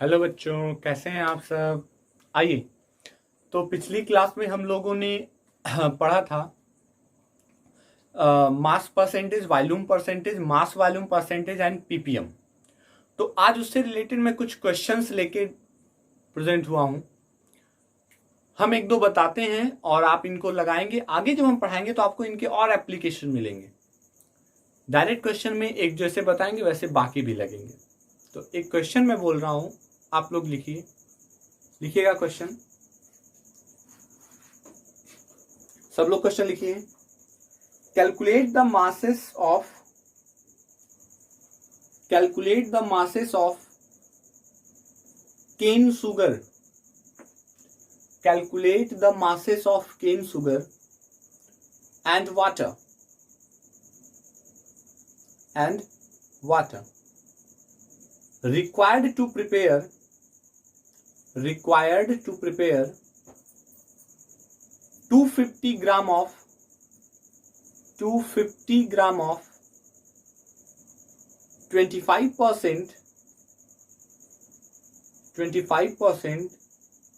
Hello बच्चों, कैसे हैं आप सब। आइए, तो पिछली क्लास में हम लोगों ने पढ़ा था mass percentage, volume percentage, mass volume percentage and ppm. तो आज उससे रिलेटेड मैं कुछ क्वेश्चंस लेके प्रेजेंट हुआ हूं। हम एक दो बताते हैं और आप इनको लगाएंगे। आगे जब हम पढ़ाएंगे तो आपको इनके और एप्लीकेशन मिलेंगे। डायरेक्ट क्वेश्चन में एक जैसे बताएंगे वैसे बाकी भी लगेंगे। तो एक क्वेश्चन मैं बोल रहा हूं, आप लोग लिखिएगा क्वेश्चन। सब लोग क्वेश्चन लिखिए। Calculate the masses of cane sugar. Calculate the masses of cane sugar and water required to prepare 250 gram of 25%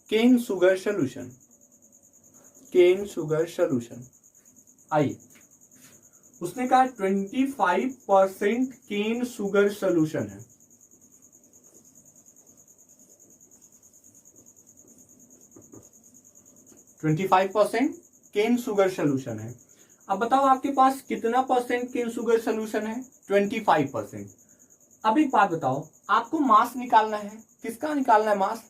cane sugar solution. आइए, उसने कहा 25% केन शुगर सोल्यूशन है। केन शुगर सोल्यूशन है। अब बताओ आपके पास कितना परसेंट केन शुगर सोल्यूशन है? 25%। अब एक बात बताओ, आपको मास निकालना है। किसका निकालना है मास?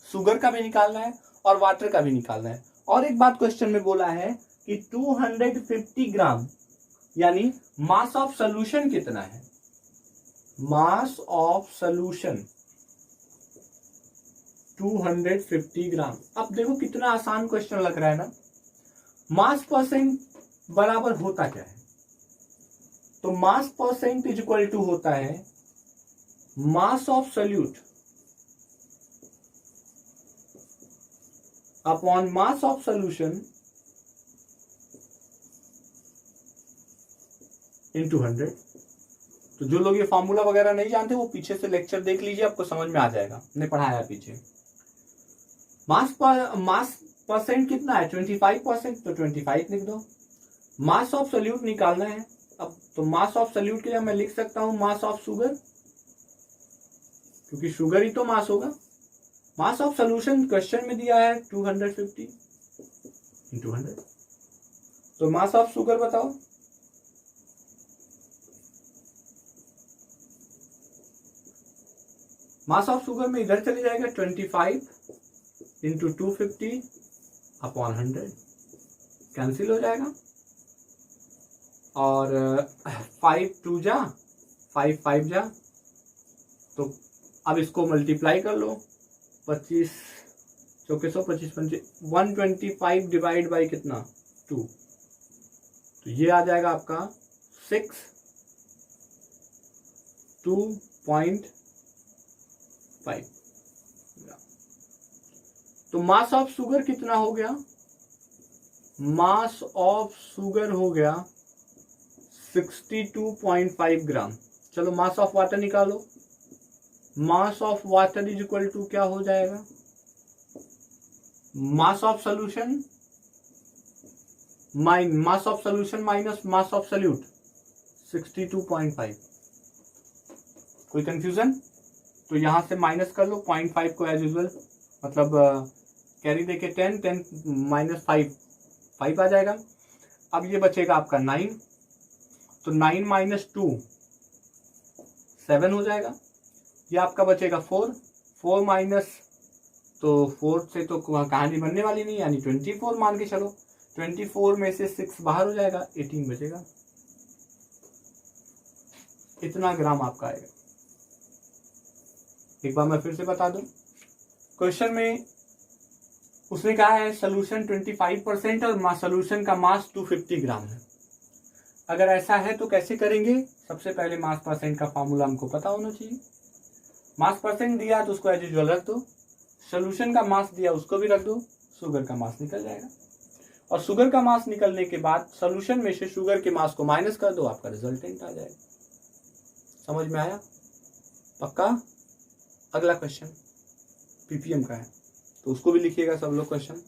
शुगर का भी निकालना है और वाटर का भी निकालना है। और एक बात क्वेश्चन में बोला है कि 250 ग्राम, यानी मास ऑफ सोल्यूशन कितना है? मास ऑफ सोल्यूशन 250 ग्राम। अब देखो कितना आसान क्वेश्चन लग रहा है ना। मास परसेंट बराबर होता क्या है? तो mass percent is equal to होता है mass of solute upon mass of solution into 100। तो जो लोग ये फॉर्मूला वगैरह नहीं जानते वो पीछे से लेक्चर देख लीजिए, आपको समझ में आ जाएगा, हमने पढ़ाया पीछे। मास परसेंट कितना है? 25%, तो 25 लिख दो। मास ऑफ सोल्यूट निकालना है। अब तो मास ऑफ सोल्यूट के लिए मैं लिख सकता हूं मास ऑफ शुगर, क्योंकि शुगर ही तो मास होगा। मास ऑफ सोल्यूशन क्वेश्चन में दिया है 250 इंटू 100। तो मास ऑफ शुगर बताओ। मास ऑफ शुगर में इधर चले जाएगा 25 इंटू 250 अपॉन 100, कैंसिल हो जाएगा। और 5 2 जा 5 5 जा, तो अब इसको मल्टीप्लाई कर लो। 25 चौके 100, 25 25, 125 डिवाइड बाई कितना? 2। तो ये आ जाएगा आपका 2.5। तो मास ऑफ शुगर कितना हो गया? मास ऑफ शुगर हो गया 62.5 ग्राम। चलो मास ऑफ वाटर निकालो। Mass of water is equal to क्या हो जाएगा? Mass of solution minus mass of solute 62.5। कोई कंफ्यूजन? तो यहां से माइनस कर लो 0.5 को एज यूजुअल, मतलब कैरी देके 10 माइनस 5 आ जाएगा। अब ये बचेगा आपका 9, तो 9 माइनस 2 7 हो जाएगा। ये आपका बचेगा 4 माइनस, तो 4 से तो कहानी बनने वाली नहीं, यानी 24 मान के चलो। 24 में से 6 बाहर हो जाएगा, 18 बचेगा। इतना ग्राम आपका आएगा। एक बार मैं फिर से बता दूं, क्वेश्चन में उसने कहा है सोल्यूशन 25% और सोल्यूशन का मास 250 ग्राम है। अगर ऐसा है तो कैसे करेंगे? सबसे पहले मास परसेंट का फॉर्मूला हमको पता होना चाहिए। मास परसेंट दिया तो उसको एज यूजुअल रख दो, सोल्यूशन का मास दिया उसको भी रख दो, शुगर का मास निकल जाएगा। और शुगर का मास निकलने के बाद सोल्यूशन में से शुगर के मास को माइनस कर दो, आपका रिजल्टेंट आ जाएगा। समझ में आया? पक्का? अगला क्वेश्चन पीपीएम का है, तो उसको भी लिखिएगा सब लोग क्वेश्चन।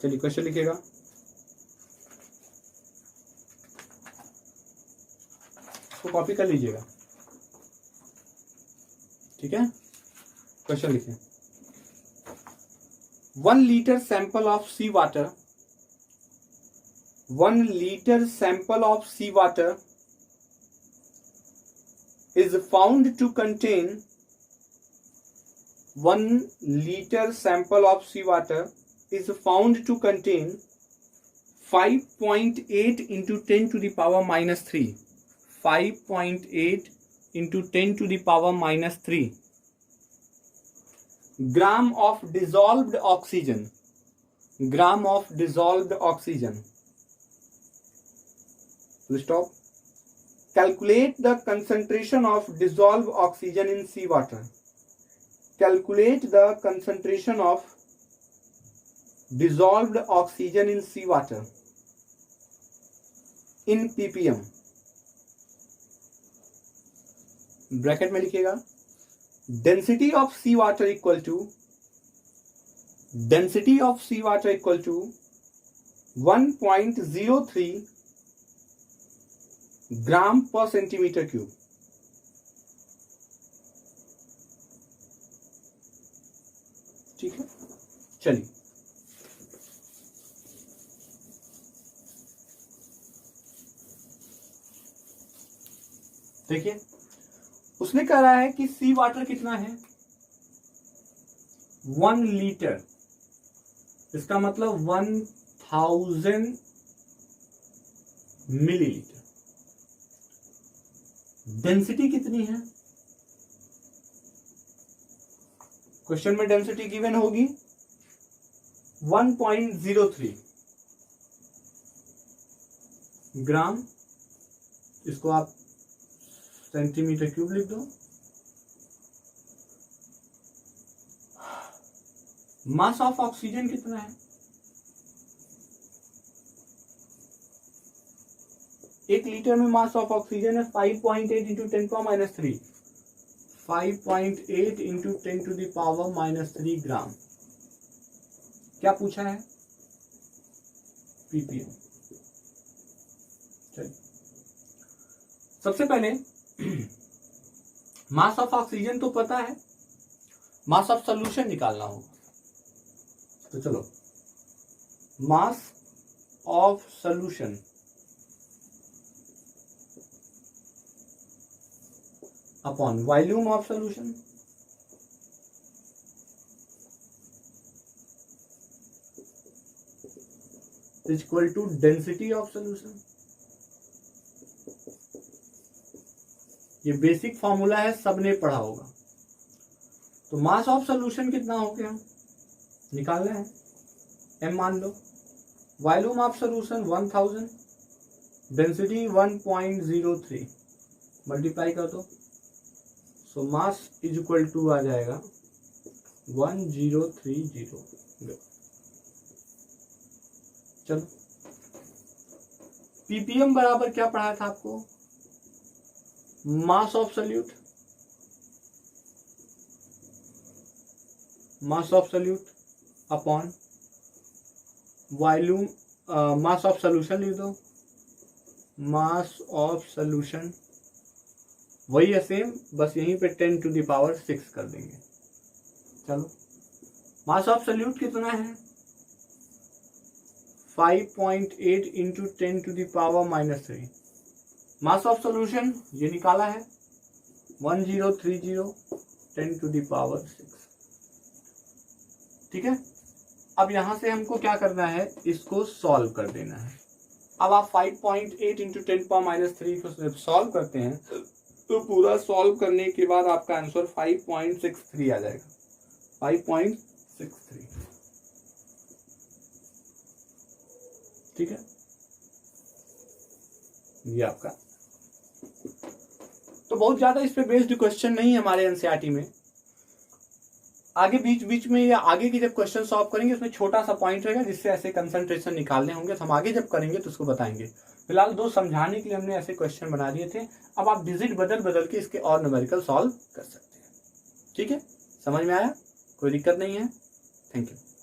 चलिए क्वेश्चन लिखिएगा। इसको कॉपी कर लीजिएगा, ठीक है। क्वेश्चन लिखिए। 1 liter sample of sea water, 1 liter sample of sea water is found to contain 1 liter sample of sea water is found to contain 5.8 into 10 to the power minus 3, 5.8 into 10 to the power minus 3 gram of dissolved oxygen, gram of dissolved oxygen. Full stop. Calculate the concentration of dissolved oxygen in seawater. Calculate the concentration of dissolved oxygen in seawater in ppm. Bracket में लिखिएगा density of seawater equal to 1.03 gram per centimeter cube. ठीक है, चलिए देखिए, उसने कह रहा है कि सी वाटर कितना है 1 लीटर, इसका मतलब 1000 मिलीलीटर। डेंसिटी कितनी है, क्वेश्चन में डेंसिटी गिवन होगी 1.03 ग्राम, इसको आप सेंटीमीटर क्यूब लिख दो। मास ऑफ ऑक्सीजन कितना है, 1 लीटर में मास ऑफ ऑक्सीजन है 5.8 into 10 power minus 3, 5.8 into 10 to the power minus 3 gram. क्या पूछा है, पीपीएम। चलिए सबसे पहले मास ऑफ ऑक्सीजन तो पता है, मास ऑफ सॉल्यूशन निकालना होगा। तो चलो, mass of solution upon volume of solution, is equal to density of solution. ये बेसिक फॉर्मूला है, सबने पढ़ा होगा। तो मास ऑफ सॉल्यूशन कितना हो गया निकालना है, m मान लो, volume of solution 1000, density 1.03, multiply कर दो, so mass is equal to आ जाएगा 1030। चलो, पीपीएम बराबर क्या पढ़ाया था आपको, mass of solute, mass of solute upon volume, mass of solution लिख दो, मास ऑफ सॉल्यूशन वही है सेम, बस यहीं पे 10 टू द पावर 6 कर देंगे। चलो, मास ऑफ सॉल्यूट कितना है 5.8 into 10 to the power minus 3। Mass of solution ये निकाला है 1030 10 टू द पावर 6। ठीक है, अब यहां से हमको क्या करना है, इसको सॉल्व कर देना है। अब आप 5.8 इंटू 10 पावर माइनस 3 को सॉल्व करते हैं तो पूरा सॉल्व करने के बाद आपका आंसर 5.63 आ जाएगा, 5.63। ठीक है, ये आपका तो बहुत ज्यादा इस पे बेस्ड क्वेश्चन नहीं है हमारे एनसीईआरटी में। आगे बीच बीच में या आगे की जब क्वेश्चन सॉल्व करेंगे उसमें छोटा सा पॉइंट रहेगा जिससे ऐसे कंसंट्रेशन निकालने होंगे, तो हम आगे जब करेंगे तो उसको बताएंगे। फिलहाल दो समझाने के लिए हमने ऐसे क्वेश्चन बना दिए थे। अब आप डिजिट बदल बदल के इसके और न्यूमेरिकल सॉल्व कर सकते हैं। ठीक है, समझ में आया, कोई दिक्कत नहीं है। Thank you.